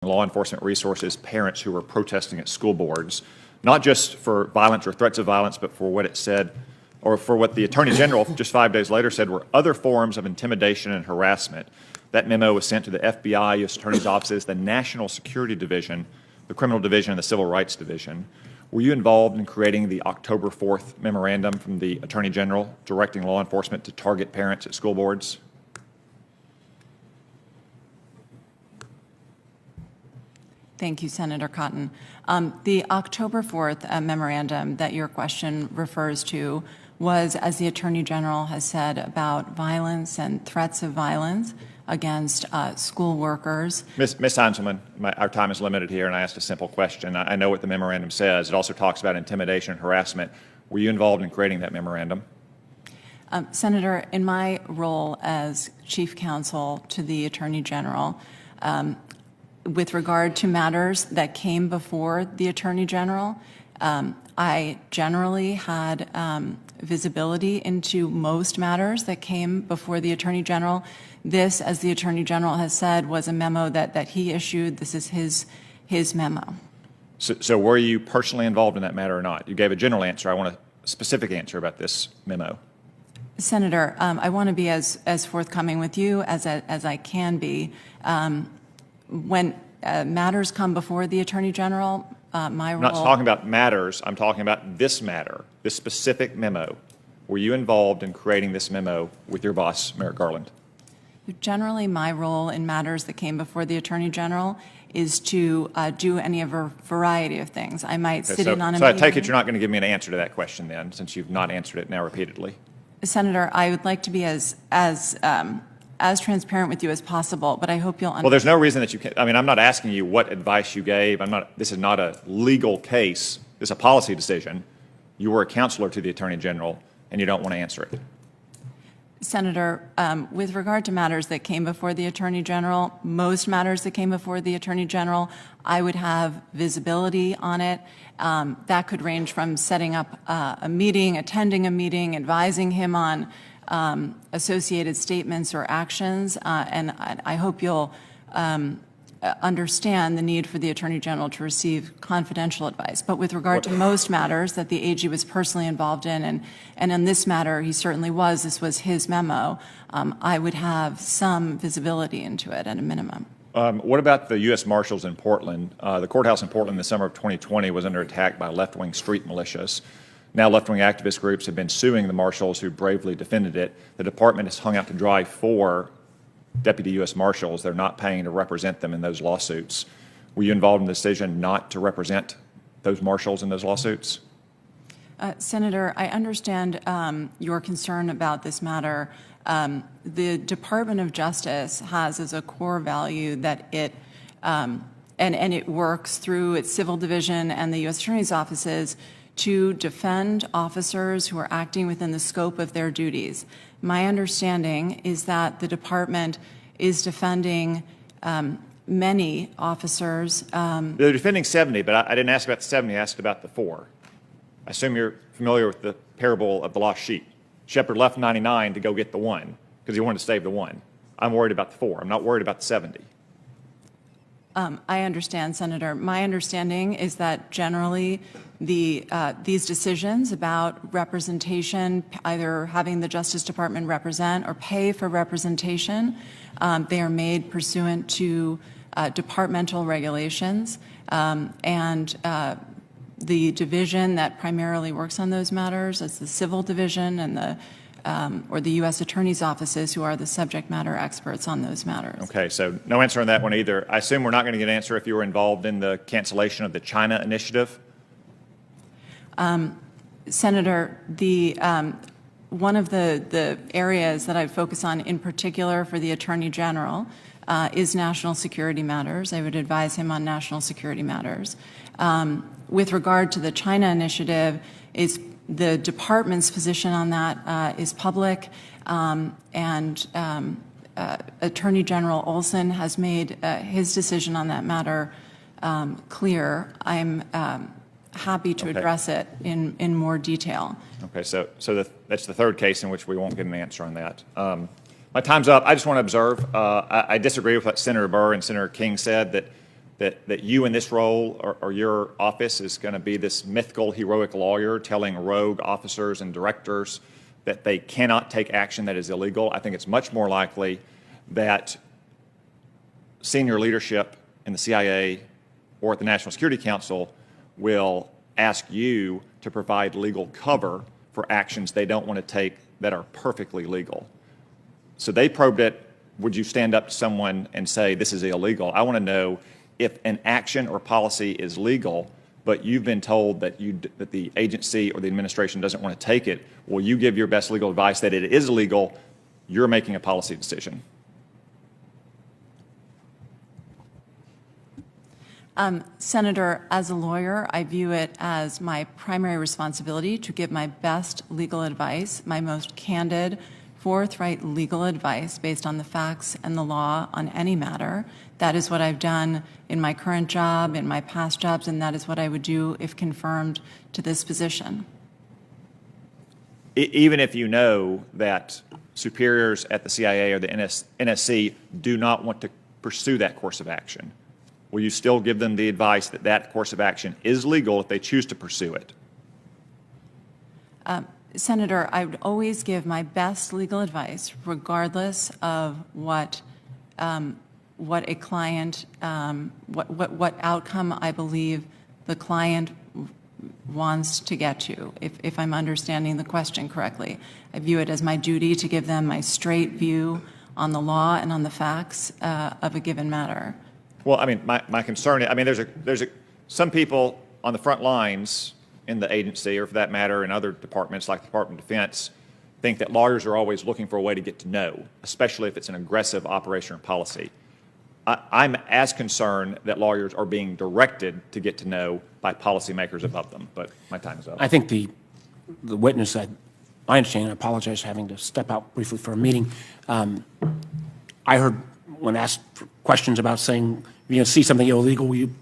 law enforcement resources parents who were protesting at school boards, not just for violence or threats of violence, but for what it said, or for what the Attorney General just 5 days later said were other forms of intimidation and harassment. That memo was sent to the FBI, U.S. Attorney's offices, the National Security Division, the Criminal Division, and the Civil Rights Division. Were you involved in creating the October 4th memorandum from the Attorney General directing law enforcement to target parents at school boards? Thank you, Senator Cotton. The October 4th memorandum that your question refers to was, as the Attorney General has said, about violence and threats of violence against school workers. Ms. Heinzelman, our time is limited here, and I asked a simple question. I know what the memorandum says. It also talks about intimidation and harassment. Were you involved in creating that memorandum? Senator, in my role as Chief Counsel to the Attorney General, with regard to matters that came before the Attorney General, I generally had visibility into most matters that came before the Attorney General. This, as the Attorney General has said, was a memo that he issued. This is his memo. So were you personally involved in that matter or not? You gave a general answer. I want a specific answer about this memo. Senator, I want to be as forthcoming with you as I can be. When matters come before the Attorney General, my role— I'm not talking about matters. I'm talking about this matter, this specific memo. Were you involved in creating this memo with your boss, Merrick Garland? Generally, my role in matters that came before the Attorney General is to do any of a variety of things. I might sit in on a meeting. So I take it you're not going to give me an answer to that question then, since you've not answered it now repeatedly. Senator, I would like to be as transparent with you as possible, but I hope you'll understand. Well, there's no reason that you can't. I mean, I'm not asking you what advice you gave. This is not a legal case. This is a policy decision. You were a counselor to the Attorney General, and you don't want to answer it. Senator, with regard to matters that came before the Attorney General, most matters that came before the Attorney General, I would have visibility on it. That could range from setting up a meeting, attending a meeting, advising him on associated statements or actions, and I hope you'll understand the need for the Attorney General to receive confidential advice. But with regard to most matters that the AG was personally involved in, and in this matter he certainly was, this was his memo, I would have some visibility into it at a minimum. What about the U.S. Marshals in Portland? The courthouse in Portland in the summer of 2020 was under attack by left-wing street militias. Now left-wing activist groups have been suing the marshals who bravely defended it. The department has hung out to dry 4 deputy U.S. Marshals. They're not paying to represent them in those lawsuits. Were you involved in the decision not to represent those marshals in those lawsuits? Senator, I understand your concern about this matter. The Department of Justice has as a core value that it, and it works through its civil division and the U.S. Attorney's offices to defend officers who are acting within the scope of their duties. My understanding is that the department is defending many officers. They're defending 70, but I didn't ask about the 70, I asked about the 4. I assume you're familiar with the parable of the lost sheep. Shepherd left 99 to go get the 1 because he wanted to save the 1. I'm worried about the 4. I'm not worried about the 70. I understand, Senator. My understanding is that generally these decisions about representation, either having the Justice Department represent or pay for representation, they are made pursuant to departmental regulations, and the division that primarily works on those matters is the civil division and the or the U.S. Attorney's offices, who are the subject matter experts on those matters. Okay, so no answer on that one either. I assume we're not going to get an answer if you were involved in the cancellation of the China initiative? Senator, one of the areas that I focus on in particular for the Attorney General is national security matters. I would advise him on national security matters. With regard to the China initiative, the department's position on that is public, and Attorney General Olson has made his decision on that matter clear. I'm happy to address it in more detail. Okay, so that's the 3rd case in which we won't get an answer on that. My time's up. I just want to observe, I disagree with what Senator Burr and Senator King said, that that you in this role or your office is going to be this mythical, heroic lawyer telling rogue officers and directors that they cannot take action that is illegal. I think it's much more likely that senior leadership in the CIA or at the National Security Council will ask you to provide legal cover for actions they don't want to take that are perfectly legal. So they probed it. Would you stand up to someone and say this is illegal? I want to know if an action or policy is legal, but you've been told that that the agency or the administration doesn't want to take it. Will you give your best legal advice that it is illegal? You're making a policy decision. Senator, as a lawyer, I view it as my primary responsibility to give my best legal advice, my most candid, forthright legal advice based on the facts and the law on any matter. That is what I've done in my current job, in my past jobs, and that is what I would do if confirmed to this position. Even if you know that superiors at the CIA or the NSC do not want to pursue that course of action, will you still give them the advice that that course of action is legal if they choose to pursue it? Senator, I would always give my best legal advice, regardless of what a client, what outcome I believe the client wants to get to, if I'm understanding the question correctly. I view it as my duty to give them my straight view on the law and on the facts of a given matter. Well, I mean, my concern, I mean, there's some people on the front lines in the agency, or for that matter, in other departments like the Department of Defense, think that lawyers are always looking for a way to get to know, especially if it's an aggressive operation or policy. I'm as concerned that lawyers are being directed to get to know by policymakers above them, but my time is up. I think the witness, I understand, I apologize for having to step out briefly for a meeting. I heard when asked questions about saying, if you see something illegal, will you